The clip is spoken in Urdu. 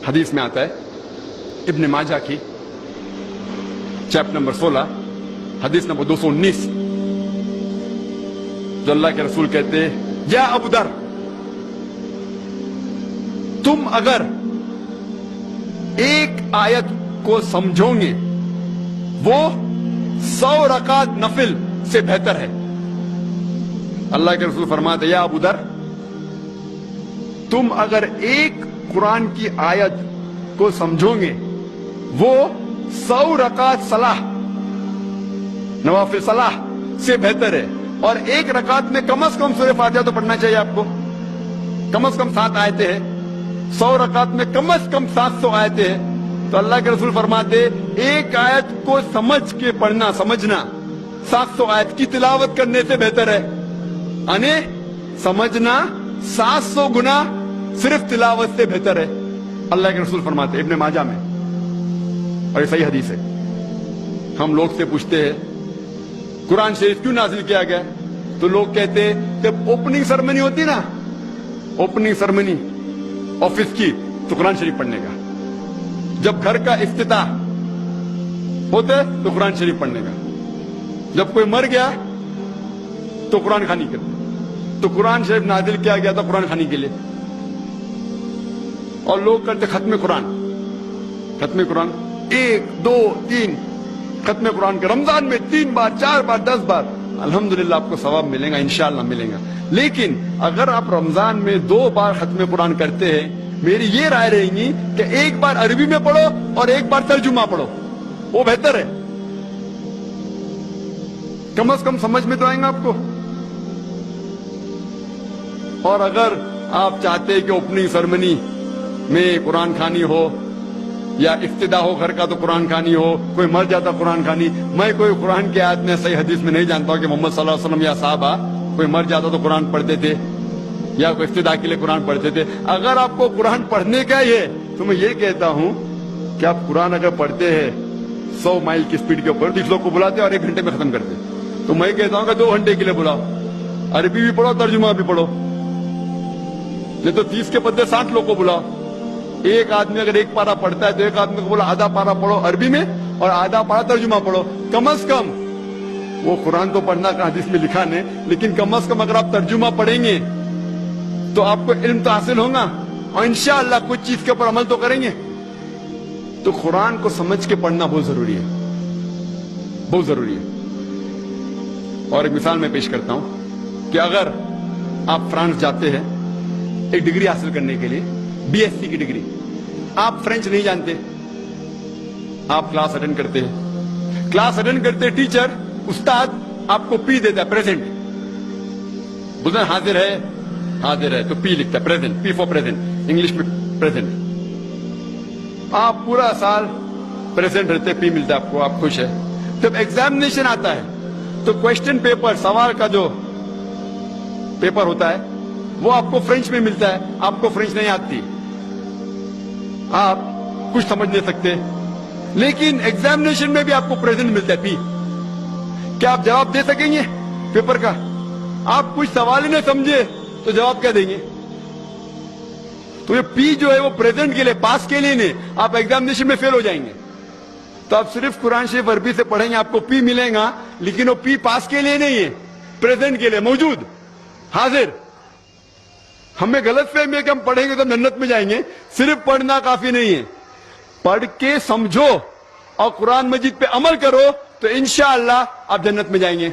حدیث میں آتا ہے ابن ماجہ کی چیپٹر نمبر 16 حدیث نمبر 219 جو اللہ کے رسول کہتے ہیں یا ابو در تم اگر ایک آیت کو سمجھو گے وہ 100 رکعت نفل سے بہتر ہے. اللہ کے رسول فرماتے یا ابو در تم اگر ایک قرآن کی آیت کو سمجھو گے وہ 100 رکعت صلاح نوافل صلاح سے بہتر ہے. اور ایک رکعت میں کم از کم سورہ فاتحہ تو پڑھنا چاہیے آپ کو. کم از کم 7 آیتیں ہیں. 100 رکعت میں کم از کم 700 آیتیں ہیں. تو اللہ کے رسول فرماتے ایک آیت کو سمجھ کے پڑھنا سمجھنا 700 آیت کی تلاوت کرنے سے بہتر ہے. یعنی سمجھنا 700 گنا صرف تلاوت سے بہتر ہے. اللہ کے رسول فرماتے ابن ماجہ میں اور یہ صحیح حدیث ہے. ہم لوگ سے پوچھتے ہیں قرآن شریف کیوں نازل کیا گیا تو لوگ کہتے ہیں جب اوپننگ سرمنی ہوتی نا اوپننگ سرمنی آفس کی تو قرآن شریف پڑھنے کا. جب گھر کا افتتاح ہوتا ہے تو قرآن شریف پڑھنے کا. جب کوئی مر گیا تو قرآن خوانی کرتے. تو قرآن شریف نازل کیا گیا تھا قرآن خوانی کے لیے. اور لوگ کرتے ختم قرآن 1 2 3 ختم قرآن کے رمضان میں 3 بار 4 بار 10 بار. الحمدللہ آپ کو ثواب ملے گا انشاءاللہ ملے گا. لیکن اگر آپ رمضان میں 2 بار ختم قرآن کرتے ہیں میری یہ رائے رہے گی کہ 1 بار عربی میں پڑھو اور 1 بار ترجمہ پڑھو وہ بہتر ہے. کم از کم سمجھ میں تو آئیں گا آپ کو. اور اگر آپ چاہتے ہیں کہ اوپننگ سرمنی میں قرآن خوانی ہو یا افتتاح ہو گھر کا تو قرآن خوانی ہو کوئی مر جاتا قرآن خوانی. میں کوئی قرآن کی آیت میں صحیح حدیث میں نہیں جانتا ہوں کہ محمد صلی اللہ علیہ وسلم یا صحابہ کوئی مر جاتا تو قرآن پڑھتے تھے یا کوئی افتتاح کے لیے قرآن پڑھتے تھے. اگر آپ کو قرآن پڑھنے کا ہی ہے تو میں یہ کہتا ہوں کہ آپ قرآن اگر پڑھتے ہیں 100 مائل کی سپیڈ کے اوپر 30 لوگ کو بلاتے اور 1 گھنٹے میں ختم کرتے تو میں کہتا ہوں کہ 2 گھنٹے کے لیے بلاؤ. عربی بھی پڑھو ترجمہ بھی پڑھو. نہیں تو 30 کے بدلے 60 لوگ کو بلاؤ. ایک آدمی اگر 1 پارا پڑھتا ہے تو ایک آدمی کو بولا آدھا پارا پڑھو عربی میں اور آدھا پارا ترجمہ پڑھو. کم از کم وہ قرآن تو پڑھنا کا حدیث میں لکھا نہیں لیکن کم از کم اگر آپ ترجمہ پڑھیں گے تو آپ کو علم تو حاصل ہوگا اور انشاءاللہ کچھ چیز کے اوپر عمل تو کریں گے. تو قرآن کو سمجھ کے پڑھنا بہت ضروری ہے بہت ضروری ہے. اور ایک مثال میں پیش کرتا ہوں کہ اگر آپ فرانس جاتے ہیں ایک ڈگری حاصل کرنے کے لیے BSc کی ڈگری. آپ فرینچ نہیں جانتے آپ کلاس اٹینڈ کرتے ہیں. کلاس اٹینڈ کرتے ٹیچر استاد آپ کو پی دیتا ہے پریزنٹ. بولتا حاضر ہے تو پی لکھتا ہے present P four present English میں پریزنٹ. آپ پورا سال پریزنٹ رہتے پی ملتا ہے آپ کو آپ خوش ہے. جب ایگزامینیشن آتا ہے تو کوشچن پیپر سوال کا جو پیپر ہوتا ہے وہ آپ کو فرینچ میں ملتا ہے. آپ کو فرینچ نہیں آتی آپ کچھ سمجھ نہیں سکتے لیکن ایگزامینیشن میں بھی آپ کو پریزنٹ ملتا ہے پی. کیا آپ جواب دے سکیں گے پیپر کا؟ آپ کچھ سوال ہی نہیں سمجھے تو جواب کیا دیں گے؟ تو یہ پی جو ہے وہ پریزنٹ کے لیے پاس کے لیے نہیں. آپ ایگزامینیشن میں فیل ہو جائیں گے. تو آپ صرف قرآن شریف عربی سے پڑھیں گے آپ کو پی ملے گا لیکن وہ پی پاس کے لیے نہیں ہے پریزنٹ کے لیے موجود حاضر. ہمیں غلط فہمی ہے کہ ہم پڑھیں گے تو جنت میں جائیں گے. صرف پڑھنا کافی نہیں ہے. پڑھ کے سمجھو اور قرآن مجید پہ عمل کرو تو انشاءاللہ آپ جنت میں جائیں گے.